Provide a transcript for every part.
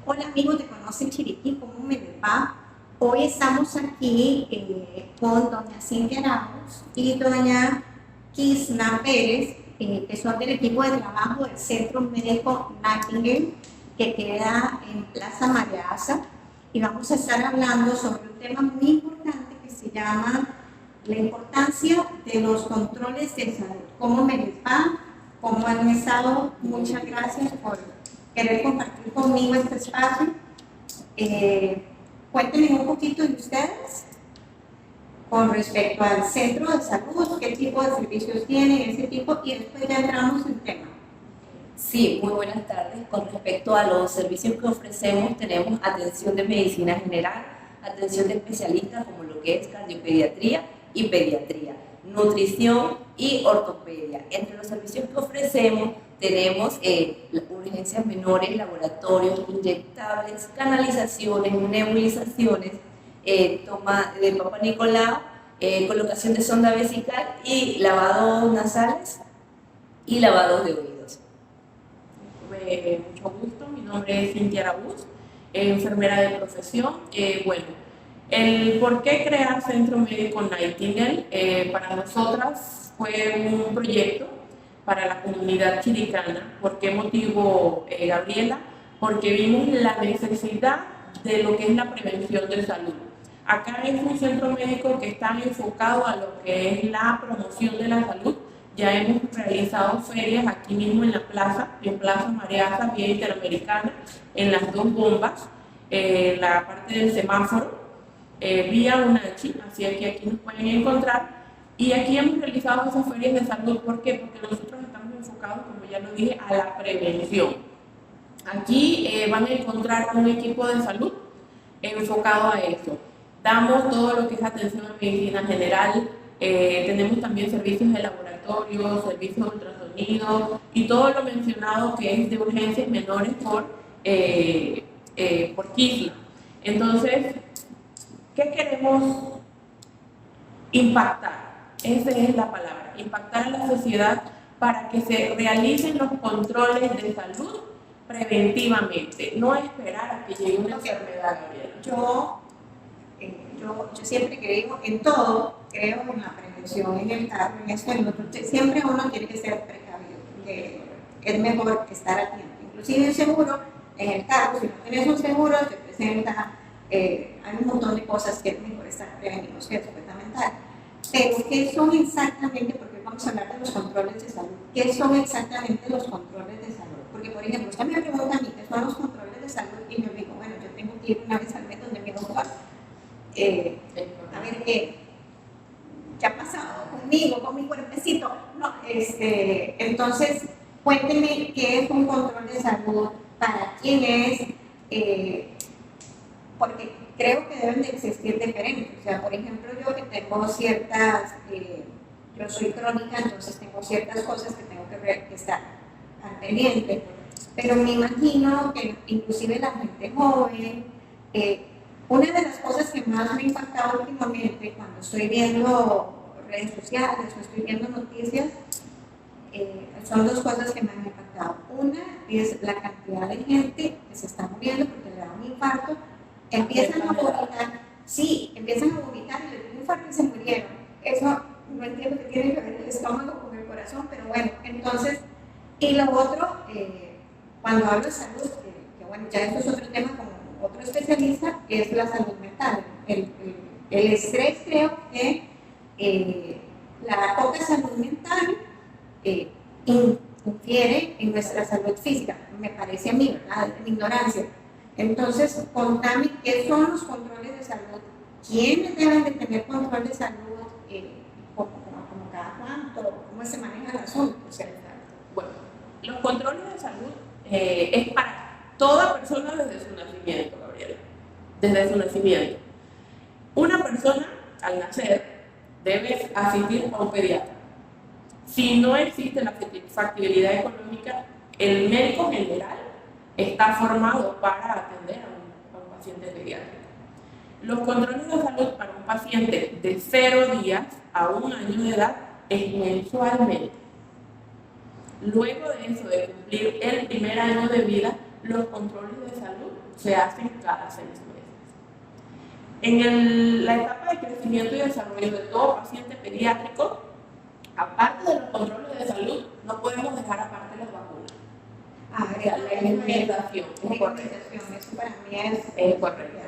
Hola amigos de Conoce Chiriquí, ¿cómo me les va? Hoy estamos aquí con doña Cintia Arauz y doña Kisna Pérez, que son del equipo de trabajo del Centro Médico Nightingale, que queda en Plaza María Asa, y vamos a estar hablando sobre un tema muy importante que se llama la importancia de los controles de salud. ¿Cómo me les va? ¿Cómo han estado? Muchas gracias por querer compartir conmigo este espacio. Eh, Cuéntenme un poquito de ustedes con respecto al centro de salud, qué tipo de servicios tienen, ese tipo, y después ya entramos en tema. Sí, muy buenas tardes. Con respecto a los servicios que ofrecemos, tenemos atención de medicina general, atención de especialistas como lo que es cardiopediatría y pediatría, nutrición y ortopedia. Entre los servicios que ofrecemos tenemos urgencias menores, laboratorios, inyectables, canalizaciones, nebulizaciones, toma de Papa Nicolau, colocación de sonda vesical y lavados nasales y lavados de oídos. Mucho gusto, mi nombre es Cintia Arauz, enfermera de profesión. Bueno, el por qué crear Centro Médico Nightingale para nosotras fue un proyecto para la comunidad chiricana. ¿Por qué motivo, Gabriela? Porque vimos la necesidad de lo que es la prevención de salud. Acá es un centro médico que está enfocado a lo que es la promoción de la salud. Ya hemos realizado ferias aquí mismo en Plaza María Vía Interamericana, en las dos bombas, la parte del semáforo, vía UNACHI, así que aquí nos pueden encontrar. Y aquí hemos realizado esas ferias de salud. ¿Por qué? Porque nosotros estamos enfocados, como ya lo dije, a la prevención. Aquí van a encontrar un equipo de salud enfocado a eso. Damos todo lo que es atención a medicina general, tenemos también servicios de laboratorio, servicios de ultrasonido y todo lo mencionado que es de urgencias menores por Kisla. Entonces, ¿qué queremos impactar? Esa es la palabra, impactar a la sociedad para que se realicen los controles de salud preventivamente, no esperar a que llegue una enfermedad, Gabriela. Yo siempre creo en todo, creo en la prevención, en el carro, en esto, en lo otro. Siempre uno tiene que ser precavido, es mejor estar a tiempo. Inclusive el seguro, en el carro, si no tienes un seguro, te presenta, hay un montón de cosas que es mejor estar prevenidos, que es fundamental. Pero, ¿qué son exactamente? Porque vamos a hablar de los controles de salud. ¿Qué son exactamente los controles de salud? Porque, por ejemplo, usted me pregunta a mí qué son los controles de salud y yo digo, bueno, yo tengo que ir una vez al mes donde mi doctor, a ver qué ha pasado conmigo, con mi cuerpecito. No, entonces, cuénteme qué es un control de salud, para quién es, porque creo que deben de existir diferentes. O sea, por ejemplo, yo que tengo ciertas, yo soy crónica, entonces tengo ciertas cosas que tengo que ver, que estar al pendiente, pero me imagino que inclusive la gente joven, una de las cosas que más me ha impactado últimamente cuando estoy viendo redes sociales o estoy viendo noticias, son dos cosas que me han impactado. Una es la cantidad de gente que se está muriendo porque le da un infarto, empiezan a vomitar, sí, empiezan a vomitar y le dio un infarto y se murieron. Eso no entiendo qué tiene que ver el estómago con el corazón, pero bueno, entonces, y lo otro, cuando hablo de salud, que bueno, ya esto es otro tema como otro especialista, es la salud mental. El estrés, creo que la poca salud mental infiere en nuestra salud física, me parece a mí, ¿verdad? De mi ignorancia. Entonces, contame qué son los controles de salud, quiénes deben de tener control de salud, como cada cuánto, cómo se maneja el asunto. O sea, bueno, los controles de salud es para toda persona desde su nacimiento, Gabriela. Desde su nacimiento. Una persona, al nacer, debe asistir a un pediatra. Si no existe la factibilidad económica, el médico general está formado para atender a un paciente pediátrico. Los controles de salud para un paciente de 0 días a 1 año de edad es mensualmente. Luego de eso, de cumplir el primer año de vida, los controles de salud se hacen cada 6 meses. La etapa de crecimiento y desarrollo de todo paciente pediátrico, aparte de los controles de salud, no podemos dejar aparte las vacunas. La inmunización es correcto. Eso para mí Es correcto.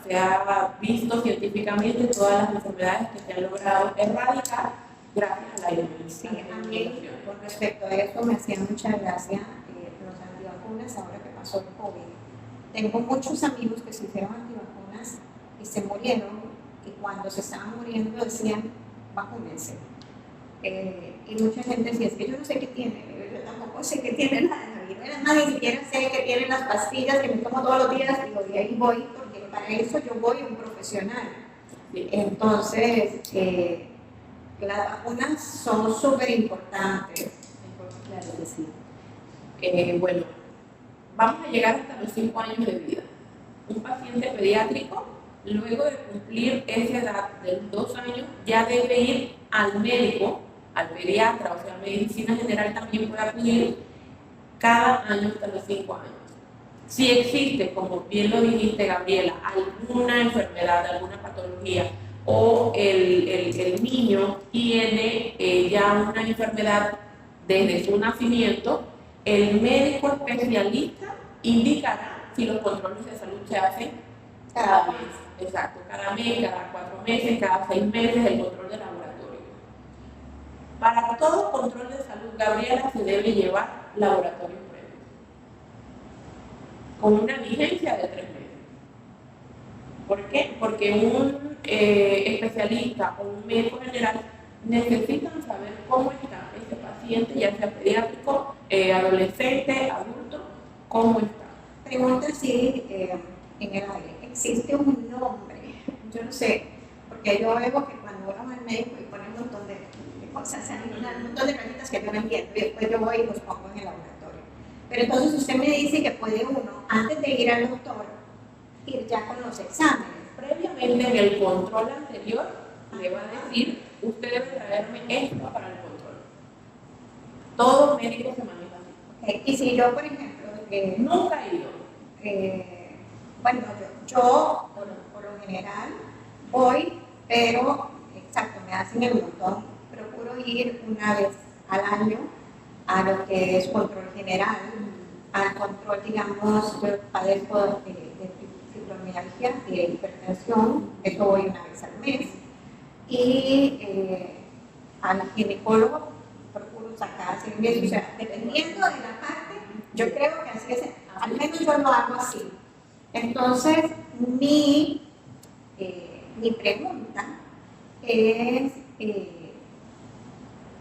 Se ha visto científicamente todas las enfermedades que se han logrado erradicar gracias a la inmunización. Sí, a mí, con respecto a eso, me hacía mucha gracia los antivacunas ahora que pasó el COVID. Tengo muchos amigos que se hicieron antivacunas y se murieron, y cuando se estaban muriendo decían, vacúnense. Y mucha gente decía, es que yo no sé qué tiene, yo tampoco sé qué tiene la viruela, ni siquiera sé qué tienen las pastillas que me tomo todos los días, digo, y ahí voy, porque para eso yo voy a un profesional. Entonces, las vacunas son súper importantes. Claro que sí. Bueno, vamos a llegar hasta los 5 años de vida. Un paciente pediátrico, luego de cumplir esa edad de los 2 años, ya debe ir al médico, al pediatra, o sea, medicina general también puede acudir cada año hasta los 5 años. Si existe, como bien lo dijiste, Gabriela, alguna enfermedad, alguna patología, o el niño tiene ya una enfermedad desde su nacimiento, el médico especialista indicará si los controles de salud se hacen cada mes. Exacto, cada mes, cada 4 meses, cada 6 meses, el control de laboratorio. Para todo control de salud, Gabriela, se debe llevar laboratorio previo, con una vigencia de 3 meses. ¿Por qué? Porque un especialista o un médico general necesitan saber cómo está ese paciente, ya sea pediátrico, adolescente, adulto, cómo está. Pregunta si en el aire existe un nombre, yo no sé, porque yo veo que cuando uno va al médico y pone un montón de cosas, un montón de preguntas que yo no entiendo, y después yo voy y los pongo en el laboratorio. Pero entonces usted me dice que puede uno, antes de ir al doctor, ir ya con los exámenes. Previamente en el control anterior le va a decir, usted debe traerme esto para el control. Todo médico se maneja así. Y si yo, por ejemplo, nunca he ido. Bueno, yo por lo general voy, pero exacto, me hacen el montón. Procuro ir una vez al año a lo que es control general, al control, digamos, yo padezco de fibromialgia, de hipertensión, eso voy una vez al mes. Y al ginecólogo procuro sacar 6 meses, o sea, dependiendo de la parte, yo creo que así es, al menos yo lo hago así. Entonces, mi pregunta es,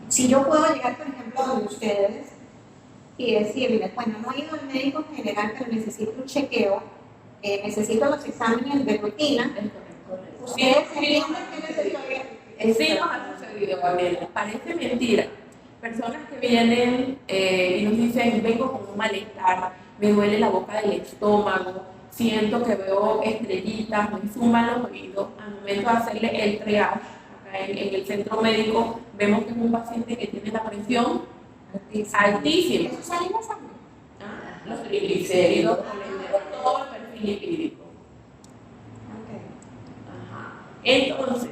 si yo puedo llegar, por ejemplo, donde ustedes y decirles, bueno, no he ido al médico general, pero necesito un chequeo, necesito los exámenes de rutina. ¿Ustedes entienden qué necesito? Sí nos ha sucedido, Gabriela. Parece mentira. Personas que vienen y nos dicen, vengo con un malestar, me duele la boca del estómago, siento que veo estrellitas, me suman los oídos. Al momento de hacerle el triage, acá en el centro médico, vemos que es un paciente que tiene la presión altísima. ¿Eso sale en la sangre? Los triglicéridos, todo el perfil lipídico. Entonces,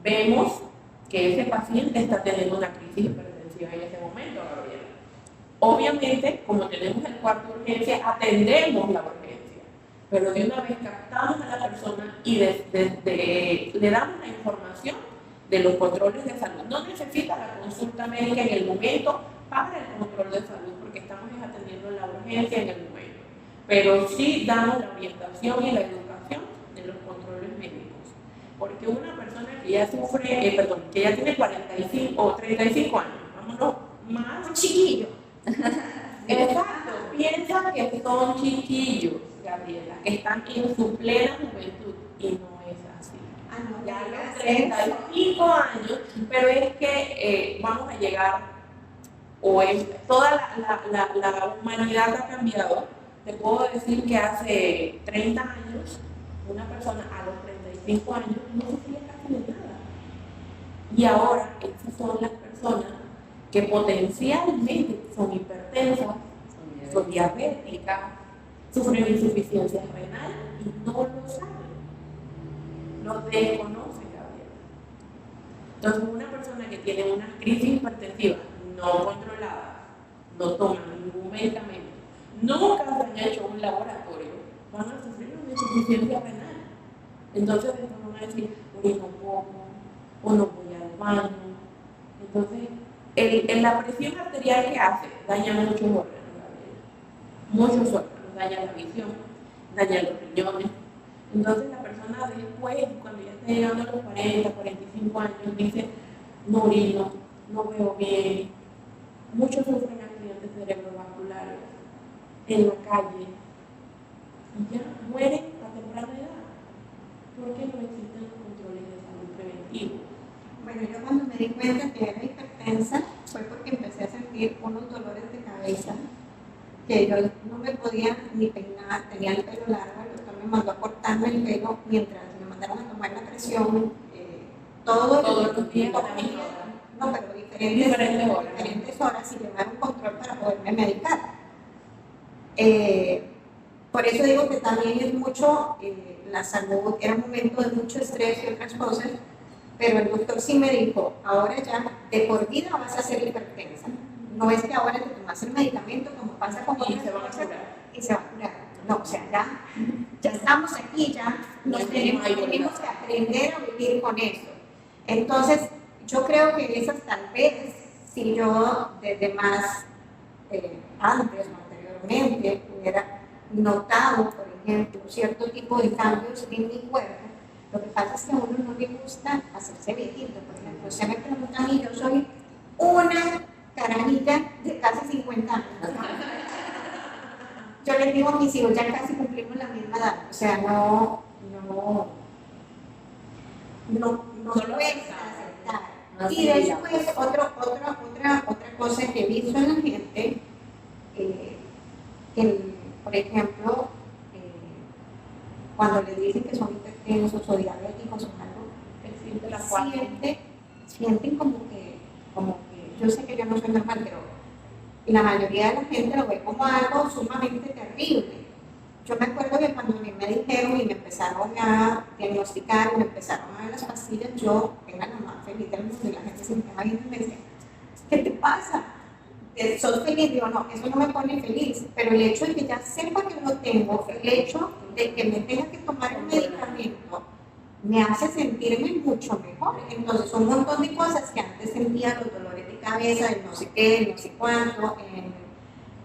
vemos que ese paciente está teniendo una crisis hipertensiva en ese momento, Gabriela. Obviamente, como tenemos el cuarto de urgencia, atendemos la urgencia, pero de una vez captamos a la persona y le damos la información de los controles de salud. No necesita la consulta médica en el momento para el control de salud, porque estamos atendiendo la urgencia en el momento, pero sí damos la orientación y la educación de los controles médicos. Porque una persona que ya sufre, que ya tiene 45 o 35 años, vámonos más. Un chiquillo. Exacto, piensa que son chiquillos, Gabriela, que están en su plena juventud, y no es así. No, Ya a los 35 años, pero es que vamos a llegar, toda la humanidad ha cambiado. Te puedo decir que hace 30 años, una persona a los 35 años no sufría casi de nada. Y ahora, esas son las personas que potencialmente son hipertensas, son diabéticas, sufren insuficiencia renal y no lo saben, lo desconocen, Gabriela. Entonces, una persona que tiene una crisis hipertensiva no controlada, no toma ningún medicamento, nunca se han hecho un laboratorio, van a sufrir una insuficiencia renal. Entonces, después van a decir, orino poco, o no voy al baño. Entonces, la presión arterial que hace daña muchos órganos, Gabriela. Muchos órganos, daña la visión, daña los riñones. Entonces, la persona después, cuando ya está llegando a los 40, 45 años, dice, no orino, no veo bien. Muchos sufren accidentes cerebrovasculares en la calle y ya mueren a temprana edad. ¿Por qué no existen los controles de salud preventivos? Bueno, yo cuando me di cuenta que era hipertensa fue porque empecé a sentir unos dolores de cabeza que yo no me podía ni peinar, tenía el pelo largo, el doctor me mandó a cortarme el pelo mientras me mandaron a tomar la presión todos los días, no, pero diferentes horas y llevar un control para poderme medicar. Por eso digo que también es mucho la salud, era un momento de mucho estrés y otras cosas, pero el doctor sí me dijo, ahora ya de por vida vas a ser hipertensa. No es que ahora te tomas el medicamento como pasa con y se va a curar. Y se va a curar. No, o sea, ya estamos aquí, ya tenemos que aprender a vivir con eso. Entonces, yo creo que esas tal vez, si yo desde más antes o anteriormente hubiera notado, por ejemplo, cierto tipo de cambios en mi cuerpo, lo que pasa es que a uno no le gusta hacerse viejito. Por ejemplo, se me pregunta a mí, yo soy una carajita de casi 50 años. Yo les digo a mis hijos, ya casi cumplimos la misma edad. O sea, no lo puedes aceptar. Y después, otra cosa que he visto en la gente, que, por ejemplo, cuando les dicen que son hipertensos o diabéticos o algo, sienten como que, yo sé que yo no soy normal, pero la mayoría de la gente lo ve como algo sumamente terrible. Yo me acuerdo que cuando a mí me dijeron y me empezaron a diagnosticar, me empezaron a dar las pastillas, yo era la más feliz del mundo y la gente se me quedaba viendo y me decía, ¿qué te pasa? ¿Sos feliz? Digo, no, eso no me pone feliz, pero el hecho de que ya sepa que lo tengo, el hecho de que me tenga que tomar el medicamento, me hace sentirme mucho mejor. Entonces, un montón de cosas que antes sentía, los dolores de cabeza, el no sé qué, el no sé cuánto,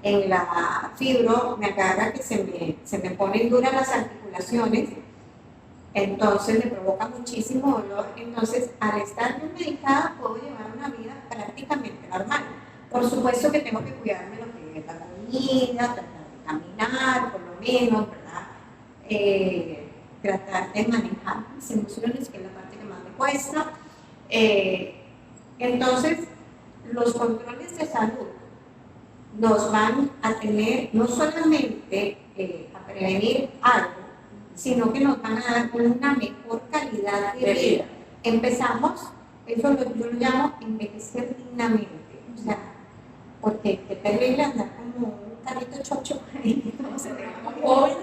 en la fibro, me agarra que se me ponen duras las articulaciones, entonces me provoca muchísimo dolor. Entonces, al estar bien medicada, puedo llevar una vida prácticamente normal. Por supuesto que tengo que cuidarme lo que es la comida, tratar de caminar, por lo menos, ¿verdad? Tratar de manejar mis emociones, que es la parte que más me cuesta. Entonces, los controles de salud nos van a tener no solamente a prevenir algo, sino que nos van a dar una mejor calidad de vida. Empezamos, eso yo lo llamo envejecer dignamente. O sea, porque qué terrible andar como un carrito chocho ahí, no se ve jóvenes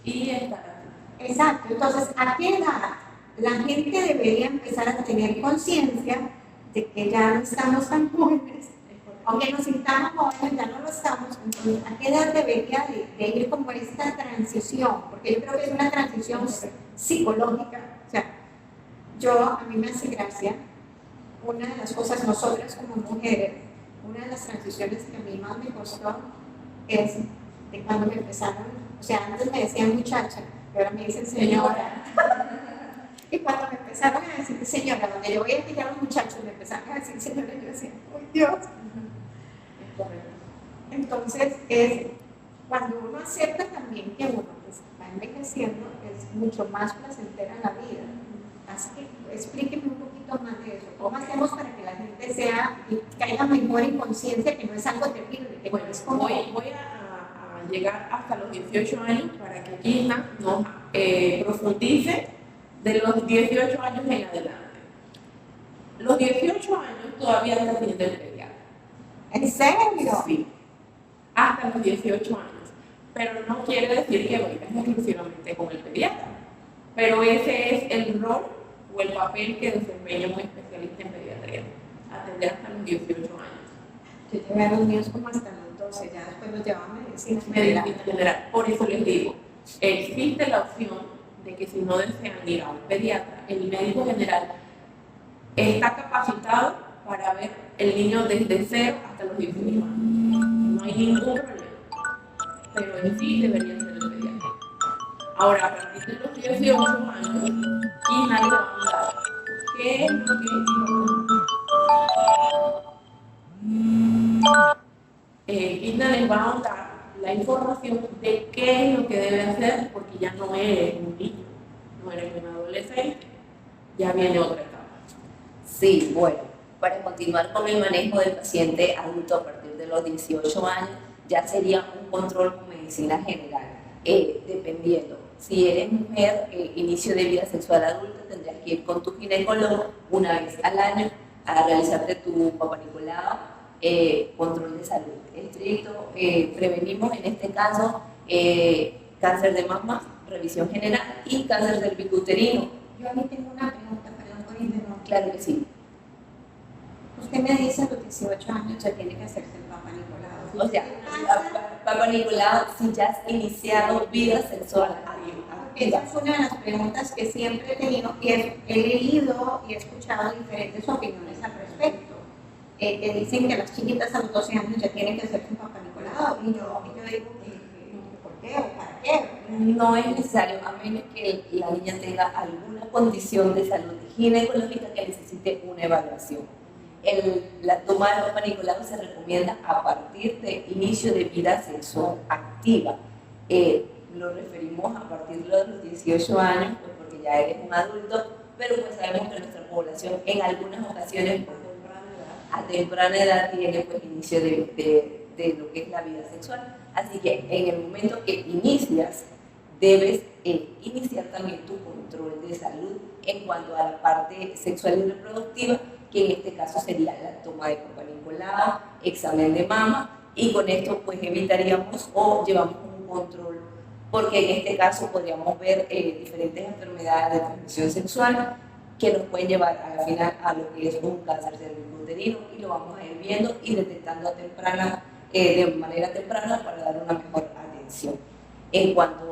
y estar. Exacto, entonces, ¿a qué edad la gente debería empezar a tener conciencia de que ya no estamos tan jóvenes? Aunque nos sintamos jóvenes, ya no lo estamos. Entonces, ¿a qué edad debería de ir como esta transición? Porque yo creo que es una transición psicológica. O sea, a mí me hace gracia, una de las cosas, nosotras como mujeres, una de las transiciones que a mí más me costó es de cuando me empezaron, o sea, antes me decían muchacha, y ahora me dicen señora. Y cuando me empezaron a decir señora, donde yo voy a mirar a los muchachos, me empezaron a decir señora, yo decía, ¡ay Dios! Entonces, cuando uno acepta también que uno pues, va envejeciendo, es mucho más placentera la vida. Así que explíqueme un poquito más de eso. ¿Cómo hacemos para que la gente caiga mejor en conciencia que no es algo terrible? Que bueno, no es como... voy a llegar hasta los 18 años para que Gina nos profundice de los 18 años en adelante. Los 18 años todavía está teniendo el pediatra. ¿En serio? Sí, hasta los 18 años. pero no quiere decir que vayas exclusivamente con el pediatra. Pero ese es el rol o el papel que desempeña un especialista en pediatría, atender hasta los 18 años. Yo llevé a los míos como hasta los 12, ya después los llevaba a medicina Medicina general. general. Por eso les digo, existe la opción de que si no desean ir a un pediatra, el médico general está capacitado para ver el niño desde 0 hasta los 18 años. No hay ningún problema, pero en sí debería ser el pediatra. Ahora, a partir de los 18 años, Kina le va a dar qué es lo que Kina les va a dar la información de qué es lo que debe hacer, porque ya no eres un niño, no eres un adolescente, ya viene otra etapa. Sí, bueno, para continuar con el manejo del paciente adulto a partir de los 18 años, ya sería un control con medicina general, dependiendo. Si eres mujer, inicio de vida sexual adulta, tendrías que ir con tu ginecólogo una vez al año a realizarte tu Papá Nicolau, control de salud estricto. Prevenimos en este caso cáncer de mama, revisión general y cáncer cervicuterino. Yo aquí tengo una pregunta, perdón por interrumpir. Claro que sí. Usted me dice a los 18 años ya tiene que hacerse el Papa Nicolau. O sea, Papá Nicolau, si ya has iniciado vida sexual activa. Esa es una de las preguntas que siempre he tenido y he leído y he escuchado diferentes opiniones al respecto. Que dicen que las chiquitas a los 12 años ya tienen que hacerse un Papa Nicolau y yo digo, ¿por qué o para qué? No es necesario, a menos que la niña tenga alguna condición de salud ginecológica que necesite una evaluación. La toma de Papa Nicolau se recomienda a partir de inicio de vida sexual activa. Lo referimos a partir de los 18 años, pues porque ya eres un adulto, pero pues sabemos que nuestra población en algunas ocasiones pues, a temprana edad tiene pues inicio de lo que es la vida sexual. Así que en el momento que inicias, debes iniciar también tu control de salud en cuanto a la parte sexual y reproductiva, que en este caso sería la toma de Papa Nicolau, examen de mama, y con esto pues evitaríamos o llevamos un control, porque en este caso podríamos ver diferentes enfermedades de transmisión sexual que nos pueden llevar al final a lo que es un cáncer cervicuterino, y lo vamos a ir viendo y detectando de manera temprana para dar una mejor atención. En cuanto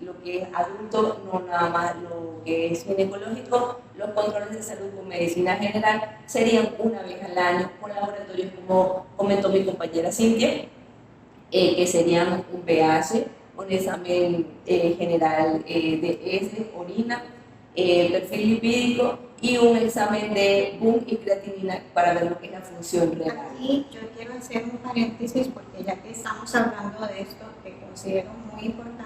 lo que es adulto, no nada más lo que es ginecológico, los controles de salud con medicina general serían una vez al año con laboratorios como comentó mi compañera Cintia, que serían un pH, un examen general de heces, orina, perfil lipídico y un examen de BUN y creatinina para ver lo que es la función renal. Aquí yo quiero hacer un paréntesis porque ya que estamos hablando de esto, que considero muy importante,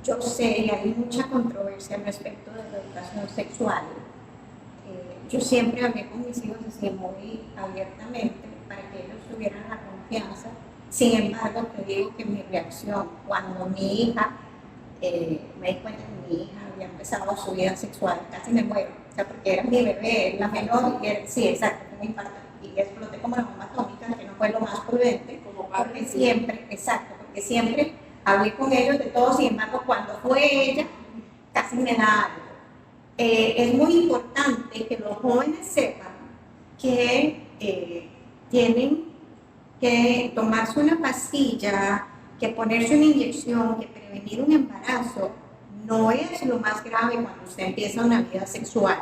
yo sé y hay mucha controversia respecto de la educación sexual. Yo siempre hablé con mis hijos así muy abiertamente para que ellos tuvieran la confianza. Sin embargo, te digo que mi reacción cuando mi hija, me di cuenta que mi hija había empezado su vida sexual, casi me muero, o sea, porque era mi bebé, la menor, y era, sí, exacto, fue mi parte, y exploté como la bomba atómica, que no fue lo más prudente, porque siempre, exacto, porque siempre hablé con ellos de todo, sin embargo, cuando fue ella, casi me da algo. Es muy importante que los jóvenes sepan que tienen que tomarse una pastilla, que ponerse una inyección, que prevenir un embarazo, no es lo más grave cuando usted empieza una vida sexual.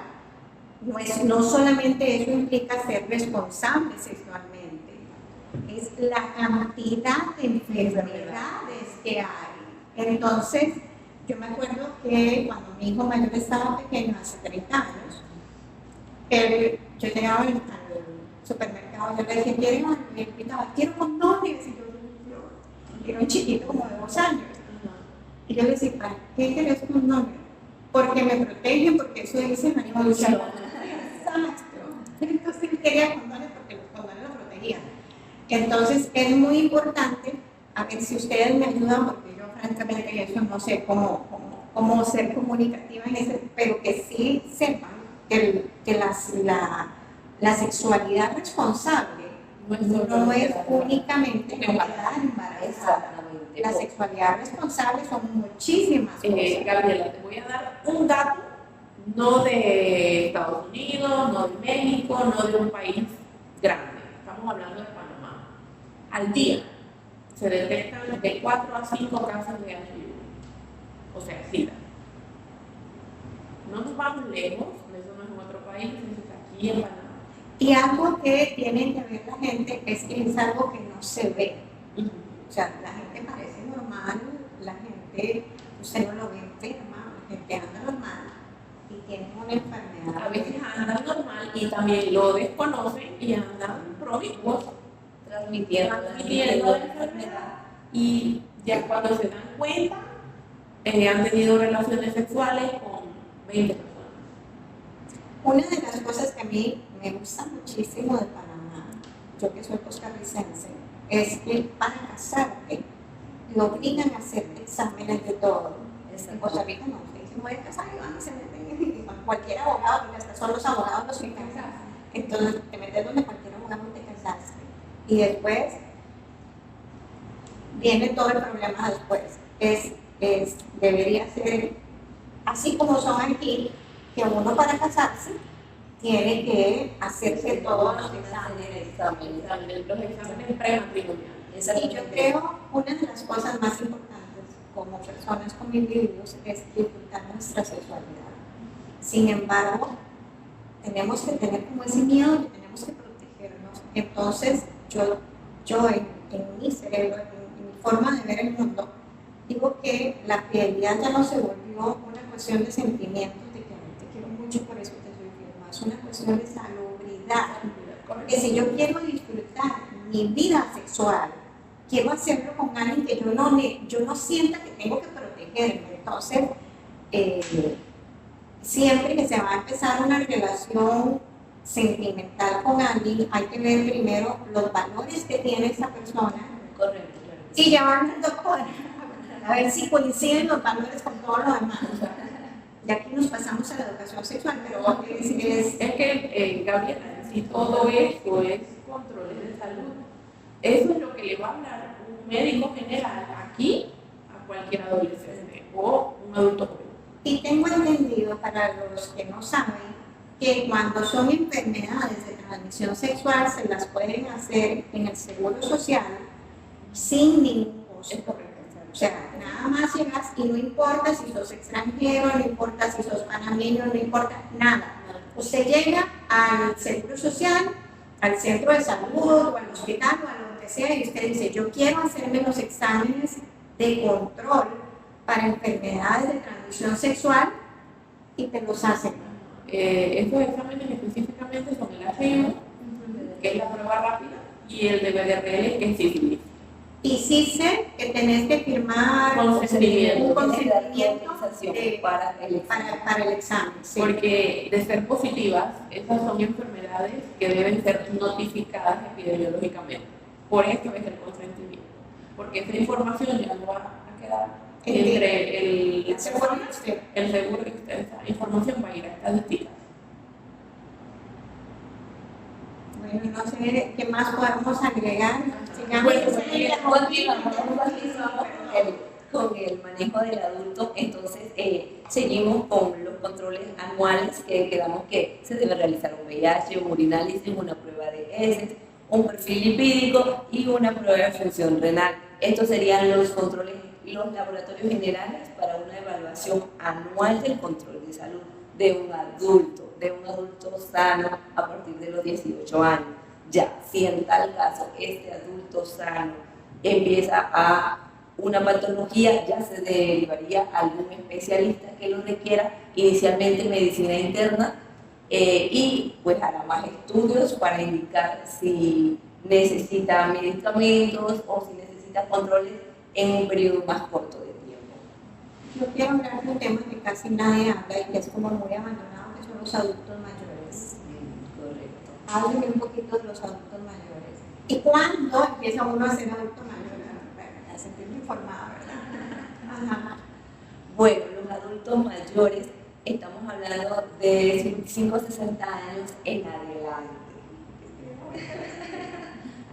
No solamente eso implica ser responsable sexualmente, es la cantidad de enfermedades que hay. Entonces, yo me acuerdo que cuando mi hijo mayor estaba pequeño, hace 30 años, yo llegaba al supermercado, yo le decía, ¿quieres algo? Y él gritaba, quiero condones. Y yo era un chiquito como de 2 años. Y yo le decía, ¿para qué querés condones? Porque me protegen, porque eso dice el ánimo de Exacto. Entonces él quería condones porque los condones lo protegían. Entonces es muy importante, a ver si ustedes me ayudan, porque yo francamente eso no sé cómo ser comunicativa en ese, pero que sí sepan que la sexualidad responsable no es únicamente no quedar embarazada. Exactamente. La sexualidad responsable son muchísimas cosas. Gabriela, te voy a dar un dato, no de Estados Unidos, no de México, no de un país grande. Estamos hablando de Panamá. Al día se detectan de 4 a 5 casos de HIV. O sea, SIDA. No nos vamos lejos, eso no es en otro país, eso es aquí en Panamá. Y algo que tiene que ver la gente es que es algo que no se ve. O sea, la gente parece normal, la gente, usted no lo ve enferma, la gente anda normal y tiene una enfermedad. A veces andan normal y también lo desconocen y andan promiscuos, Transmitiendo la enfermedad. Y ya cuando se dan cuenta, han tenido relaciones sexuales con 20 personas. Una de las cosas que a mí me gusta muchísimo de Panamá, yo que soy costarricense, es que para casarte te obligan a hacer exámenes de todo. En Costa Rica no, usted dice voy a casar y van y se meten con cualquier abogado, porque hasta son los abogados los que casan. Entonces te metes donde cualquier abogado te casaste. Y después viene todo el problema después. Debería ser así como son aquí, que uno para casarse tiene que hacerse todos los exámenes. Los exámenes prematrimoniales. Y yo creo una de las cosas más importantes como personas, como individuos, es disfrutar nuestra sexualidad. Sin embargo, tenemos que tener como ese miedo y tenemos que protegernos. Entonces, yo en mi cerebro, en mi forma de ver el mundo, digo que la fidelidad ya no se volvió una cuestión de sentimientos, de que te quiero mucho, por eso te soy fiel, no, es una cuestión de salubridad. Porque si yo quiero disfrutar mi vida sexual, quiero hacerlo con alguien que yo no sienta que tengo que protegerme. Entonces, siempre que se va a empezar una relación sentimental con alguien, hay que ver primero los valores que tiene esa persona. Correcto. Y llevarme al doctor a ver si coinciden los valores con todo lo demás. Y aquí nos pasamos a la educación sexual, pero Es que, Gabriela, si todo esto es controles de salud, eso es lo que le va a hablar un médico general aquí a cualquier adolescente o un adulto joven. Y tengo entendido, para los que no saben, que cuando son enfermedades de transmisión sexual se las pueden hacer en el Seguro Social sin ningún costo. Es correcto. O sea, nada más llegas y no importa si sos extranjero, no importa si sos panameño, no importa nada. Usted llega al Seguro Social, al centro de salud o al hospital o a donde sea y usted dice, yo quiero hacerme los exámenes de control para enfermedades de transmisión sexual y te los hacen. Estos exámenes específicamente son el HIV, que es la prueba rápida, y el de BDRL, que es sífilis. Y sí sé que tenés que firmar Consentimiento. un consentimiento para el examen. Sí. Porque de ser positivas, esas son enfermedades que deben ser notificadas epidemiológicamente. Por eso es el consentimiento. Porque esa información ya no va a quedar entre el seguro y esa información va a ir a estadísticas. Bueno, no sé qué más podemos agregar. Con el manejo del adulto, entonces seguimos con los controles anuales que quedamos que se debe realizar un VIH, un urinálisis, una prueba de heces, un perfil lipídico y una prueba de función renal. Estos serían los controles, los laboratorios generales para una evaluación anual del control de salud de un adulto sano a partir de los 18 años. Ya, si en tal caso este adulto sano empieza a una patología, ya se derivaría a algún especialista que lo requiera, inicialmente medicina interna, y pues hará más estudios para indicar si necesita medicamentos o si necesita controles en un periodo más corto de tiempo. Yo quiero hablar de un tema que casi nadie habla y que es como muy abandonado, que son los adultos mayores. Correcto. Háblame un poquito de los adultos mayores. ¿Y cuándo empieza uno a ser adulto mayor? Para sentirme informada, ¿verdad? Ajá. Bueno, los adultos mayores, estamos hablando de 55 a 60 años en adelante.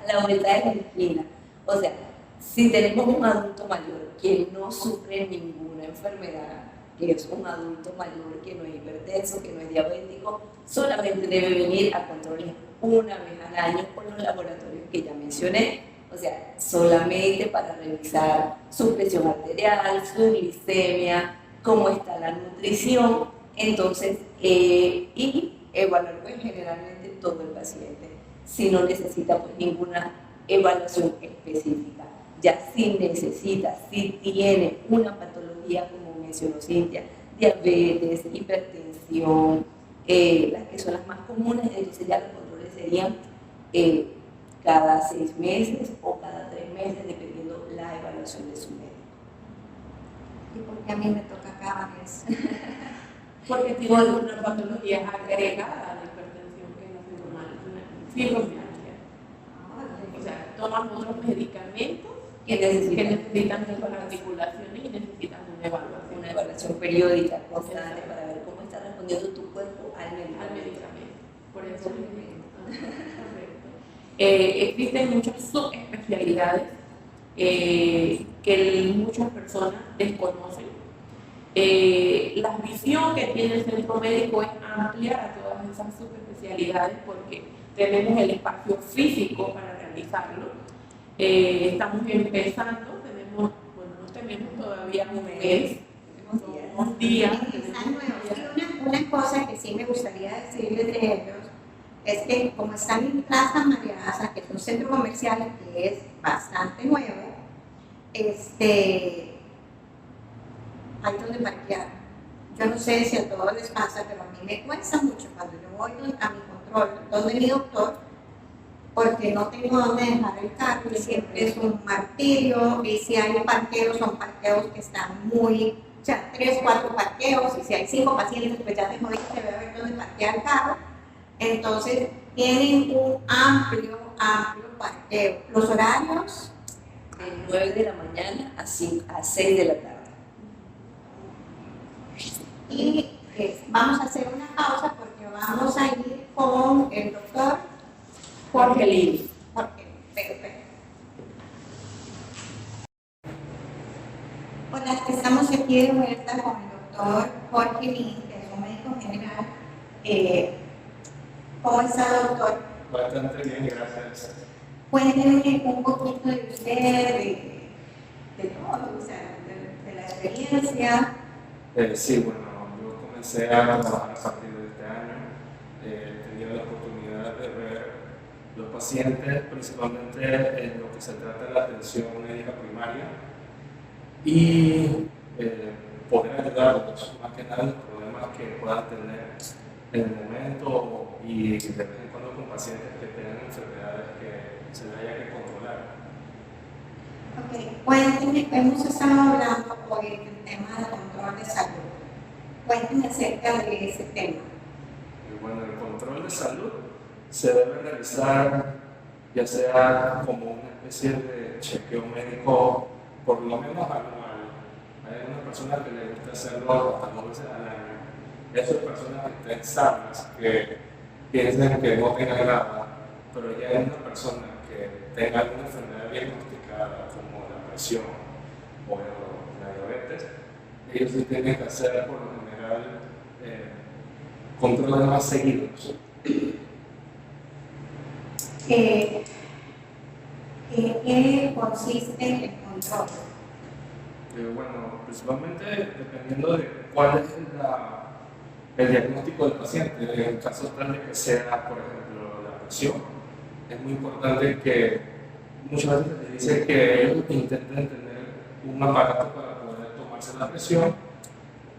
a la vuelta de la esquina. O sea, si tenemos un adulto mayor que no sufre ninguna enfermedad, que es un adulto mayor que no es hipertenso, que no es diabético, solamente debe venir a controles una vez al año con los laboratorios que ya mencioné. O sea, solamente para revisar su presión arterial, su glicemia, cómo está la nutrición, entonces, y evaluar pues, generalmente todo el paciente, si no necesita pues, ninguna evaluación específica. Ya si necesita, si tiene una patología, como mencionó Cintia, diabetes, hipertensión, las que son las más comunes, entonces ya los controles serían cada 6 meses o cada 3 meses, dependiendo la evaluación de su médico. ¿Y por qué a mí me toca cada mes? Porque tiene alguna patología agregada a la hipertensión que no es normal, una fibromialgia. O sea, toman otros medicamentos Que necesitan de las articulaciones y necesitan una evaluación periódica constante para ver cómo está respondiendo tu cuerpo al medicamento. Por eso existen muchas subespecialidades que muchas personas desconocen. La visión que tiene el centro médico es ampliar a todas esas subespecialidades porque tenemos el espacio físico para realizarlo. Estamos empezando, no tenemos todavía un mes, unos días. Una cosa que sí me gustaría decirles de ellos es que como están en Plaza María Asa, que es un centro comercial que es bastante nuevo, hay donde parquear. Yo no sé si a todos les pasa, pero a mí me cuesta mucho cuando yo voy a mi control, donde mi doctor, porque no tengo dónde dejar el carro y siempre es un martirio, y si hay parqueos, son parqueos que están muy, o sea, 3, 4 parqueos, y si hay 5 pacientes, pues ya tengo que ver dónde parquear el carro. Entonces, tienen un amplio parqueo. Los horarios, de 9 de la mañana a 6 de la tarde. Y vamos a hacer una pausa porque vamos a ir con el doctor Jorge Lili. Hola, estamos aquí de vuelta con el doctor Jorge Lili, que es un médico general. ¿Cómo está, doctor? Bastante bien, gracias. Cuéntenme un poquito de usted, de todo, o sea, de la experiencia. Sí, bueno, yo comencé a trabajar a partir de este año. He tenido la oportunidad de ver los pacientes, principalmente en lo que se trata de la atención médica primaria, y poder ayudarlos, más que nada, los problemas que puedan tener en el momento y de vez en cuando con pacientes que tengan enfermedades que se les haya que controlar. Ok, cuéntenme, hemos estado hablando hoy del tema del control de salud. Cuéntenme acerca de ese tema. Bueno, el control de salud se debe realizar ya sea como una especie de chequeo médico, por lo menos anual. Hay una persona que le gusta hacerlo hasta 2 veces al año. Esas personas que estén sanas, que piensen que no tengan nada, pero ya hay una persona que tenga alguna enfermedad diagnosticada, como la presión o la diabetes, ellos sí tienen que hacer por lo general controles más seguidos. ¿En qué consiste el control? Bueno, principalmente dependiendo de cuál es el diagnóstico del paciente. En el caso tal de que sea, por ejemplo, la presión, es muy importante que muchas veces se dice que ellos intenten tener un aparato para poder tomarse la presión,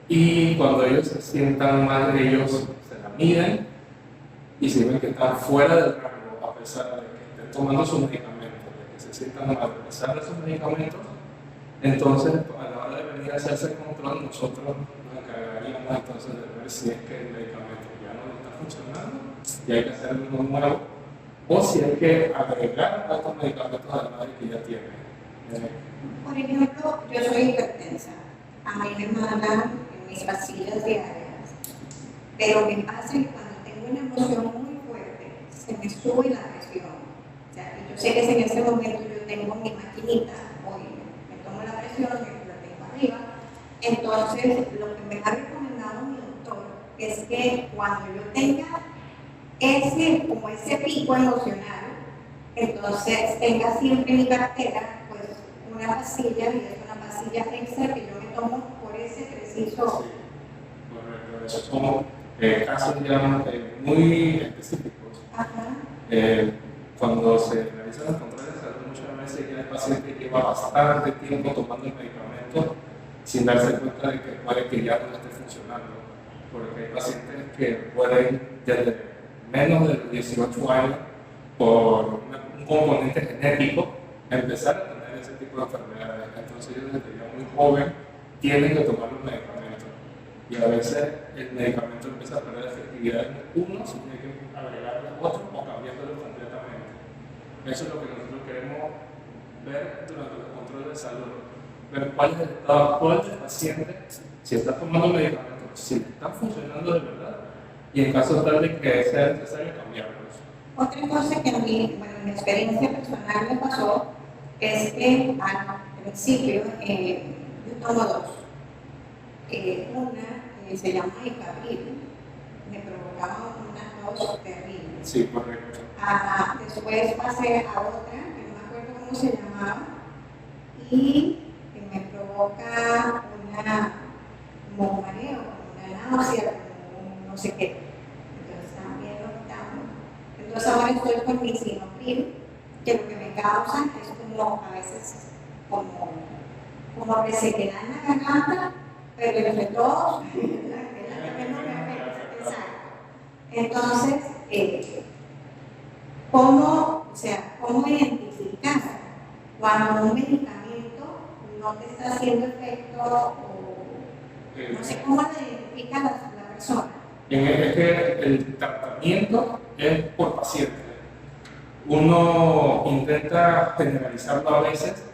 y cuando ellos se sientan mal, ellos se la miden, y si ven que están fuera del rango, a pesar de que estén tomando sus medicamentos, de que se sientan mal a pesar de sus medicamentos, entonces a la hora de venir a hacerse el control, nosotros nos encargaríamos entonces de ver si es que el medicamento ya no le está funcionando y hay que hacer uno nuevo, o si hay que agregar otros medicamentos además de que ya tiene. Por ejemplo, yo soy hipertensa. A mí me mandan en mis pastillas diarias, pero me pasa que cuando tengo una emoción muy fuerte, se me sube la presión. O sea, yo sé que si en este momento yo tengo mi maquinita, hoy me tomo la presión, que la tengo arriba, entonces lo que me ha recomendado mi doctor es que cuando yo tenga como ese pico emocional, entonces tenga siempre en mi cartera pues una pastilla, y es una pastilla extra que yo me tomo por ese preciso. Sí, correcto. Esos son casos ya muy específicos. Ajá. Cuando se realizan los controles de salud, muchas veces ya el paciente lleva bastante tiempo tomando el medicamento sin darse cuenta de que puede que ya no esté funcionando, porque hay pacientes que pueden desde menos de 18 años por un componente genético empezar a tener ese tipo de enfermedades. Entonces ellos desde ya muy joven tienen que tomar los medicamentos, y a veces el medicamento empieza a perder efectividad en uno, se tiene que agregarle otro o cambiándolo completamente. Eso es lo que nosotros queremos ver durante los controles de salud, ver cuál es el estado actual del paciente, si está tomando medicamentos, si están funcionando de verdad, y en caso tal de que sea necesario cambiarlos. Otra cosa que a mí, bueno, en mi experiencia personal me pasó es que al principio yo tomo dos. Una se llama Icabril, me provocaba una tos terrible. Sí, correcto. Después pasé a otra, que no me acuerdo cómo se llamaba, y que me provoca como un mareo, una náusea, como no sé qué. Entonces también lo quitamos. Entonces ahora estoy con mi Sinopril, que lo que me causa es como a veces como resequedad en la garganta, pero entre todos, exacto. Entonces, ¿cómo identificar cuando un medicamento no te está haciendo efecto o no sé cómo lo identifica la persona? Es que el tratamiento es por paciente. Uno intenta generalizarlo a veces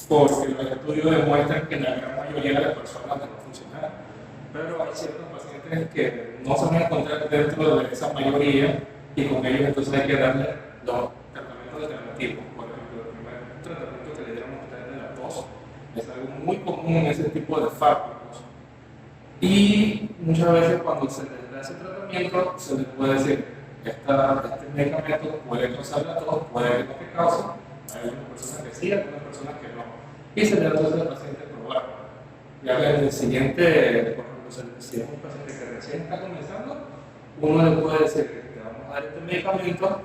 porque los estudios demuestran que la gran mayoría de las personas no funcionan, pero hay ciertos pacientes que no se van a encontrar dentro de esa mayoría, y con ellos entonces hay que darle los tratamientos alternativos. Por ejemplo, el primer tratamiento que le dieron a ustedes de la tos es algo muy común en ese tipo de fármacos, y muchas veces cuando se les da ese tratamiento se les puede decir este medicamento puede causar la tos, puede que no te cause. Hay algunas personas que sí, algunas personas que no, y se le da entonces al paciente probar. Ya en el siguiente, por ejemplo, si es un paciente que recién está comenzando, uno le puede decir, te vamos a dar este medicamento,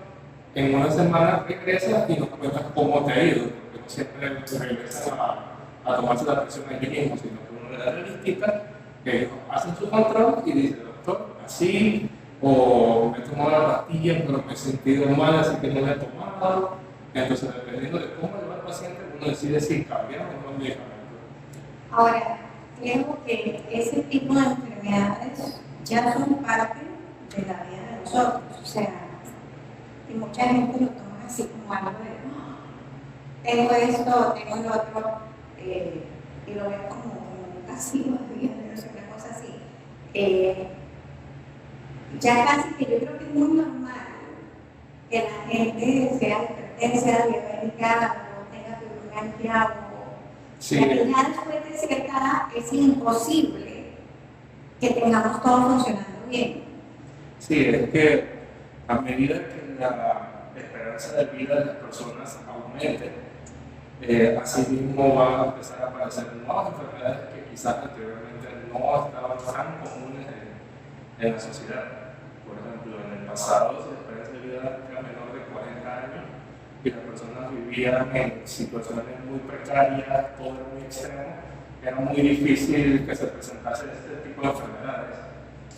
en una semana regresa y nos cuentas cómo te ha ido, porque no siempre regresan a tomarse la presión allí mismo, sino que uno le da la listita, que ellos hacen su control y dicen, doctor, así, o me he tomado la pastilla pero me he sentido mal, así que no la he tomado. Entonces, dependiendo de cómo le va al paciente, uno decide si cambiar o no medicamento. Ahora, creo que ese tipo de enfermedades ya son parte de la vida de nosotros, o sea, y mucha gente lo toma así como algo de, tengo esto, tengo lo otro, y lo ven como un castigo de vida, no sé, una cosa así. Ya casi que yo creo que es muy normal que la gente sea hipertensa, diabética, o tenga fibromialgia, Sí. ya después de cierta edad es imposible que tengamos todo funcionando bien. Sí, es que a medida que la esperanza de vida de las personas aumente, así mismo van a empezar a aparecer nuevas enfermedades que quizás anteriormente no estaban tan comunes en la sociedad. Por ejemplo, en el pasado la esperanza de vida era menor de 40 años y las personas vivían en situaciones muy precarias, todo era muy extremo, era muy difícil que se presentase este tipo de enfermedades.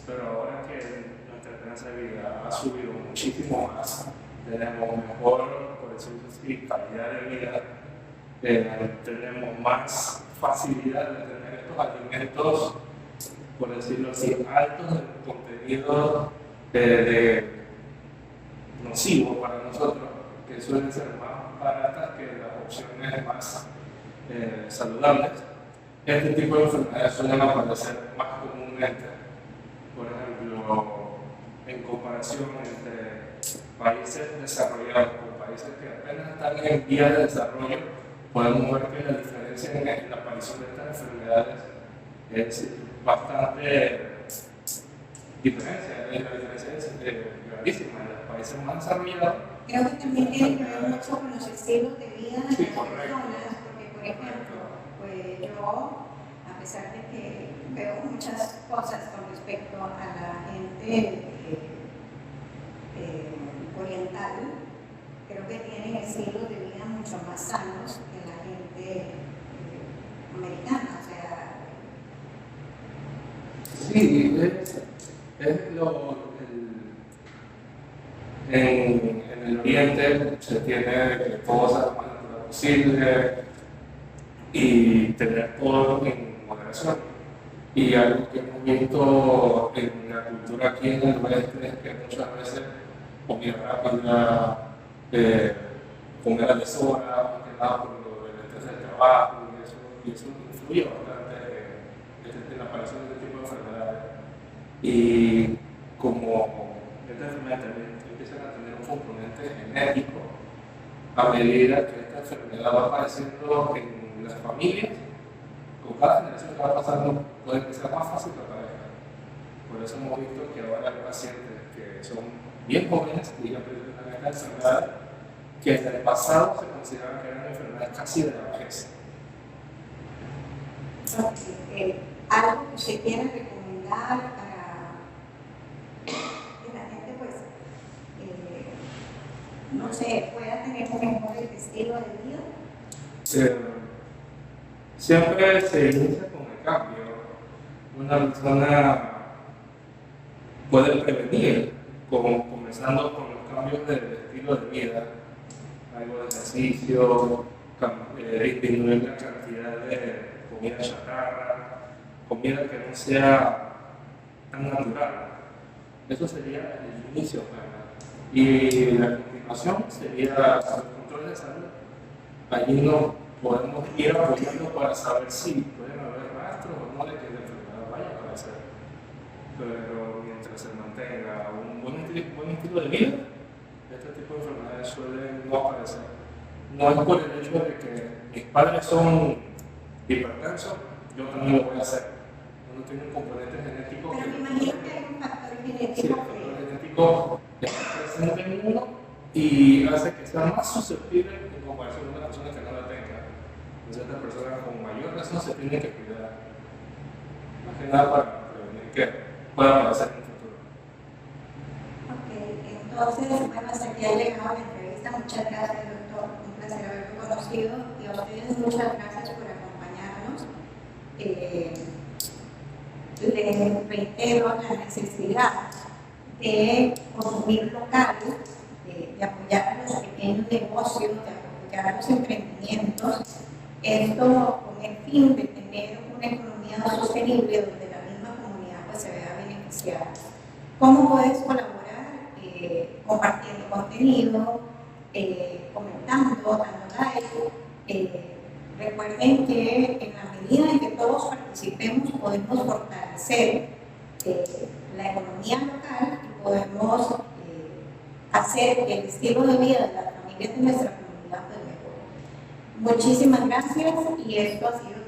Pero ahora que nuestra esperanza de vida ha subido muchísimo más, tenemos mejor, por decirlo así, calidad de vida, tenemos más facilidad de tener estos alimentos, por decirlo así, altos en contenido de nocivo para nosotros, que suelen ser más baratas que las opciones más saludables. Este tipo de enfermedades suelen aparecer más comúnmente. Por ejemplo, en comparación entre países desarrollados con países países que apenas están en vía de desarrollo, podemos ver que la diferencia en la aparición de estas enfermedades es bastante diferencia. La diferencia es grandísima. En los países más desarrollados, Creo que también tiene que ver mucho con los estilos de vida de sí, las correcto. personas, porque por ejemplo, pues yo, a pesar de que veo muchas cosas con respecto a la gente oriental, creo que tienen estilos de vida mucho más sanos que la gente americana, o sea, Sí, en el Oriente se tiene que todo sea lo más natural posible y tener todo en moderación. Y algo que hemos visto en la cultura aquí en el oeste es que muchas veces comida rápida, comida de sobra, más que nada por el estrés del trabajo, y eso influye bastante en la aparición de este tipo de enfermedades. Y como estas enfermedades también empiezan a tener un componente genético, a medida que esta enfermedad va apareciendo en las familias, con cada generación que va pasando, puede que sea más fácil la pareja. Por eso hemos visto que ahora hay pacientes que son bien jóvenes y ya presentan estas enfermedades que en el pasado se consideraban que eran enfermedades casi de la vejez. algo que se quiera recomendar para que la gente, pues, no sé, pueda tener un mejor estilo de vida. Siempre se inicia con el cambio. Una persona puede prevenir comenzando con los cambios de estilo de vida, algo de ejercicio, disminuir la cantidad de comida chatarra, comida que no sea tan natural. Eso sería el inicio, ¿verdad? Y la continuación sería los controles de salud. Allí nos podemos ir apoyando para saber si pueden haber rastros o no de que la enfermedad vaya a aparecer. Pero mientras se mantenga un buen estilo de vida, este tipo de enfermedades suelen no aparecer. No es por el hecho de que mis padres son hipertensos, yo también lo voy a hacer. Uno tiene un componente genético. Pero me imagino que hay un factor Sí, el genético factor genético está presente en uno y hace que sea más susceptible en comparación a una persona que no la tenga. Entonces, estas personas con mayor razón se tienen que cuidar. Más que nada para prevenir que pueda aparecer en el futuro. Ok, entonces, bueno, hasta aquí ha llegado la entrevista. Muchas gracias, doctor. Un placer haberlo conocido. Y a ustedes, muchas gracias por acompañarnos. Les reitero la necesidad de consumir local, de apoyar a los pequeños negocios, de apoyar a los emprendimientos. Esto con el fin de tener una economía sostenible donde la misma comunidad pues, se vea beneficiada. ¿Cómo puedes colaborar? Compartiendo contenido, comentando, dando like. Recuerden que en la medida en que todos participemos podemos fortalecer la economía local y podemos hacer que el estilo de vida de las familias de nuestra comunidad pues, mejore. Muchísimas gracias y esto ha sido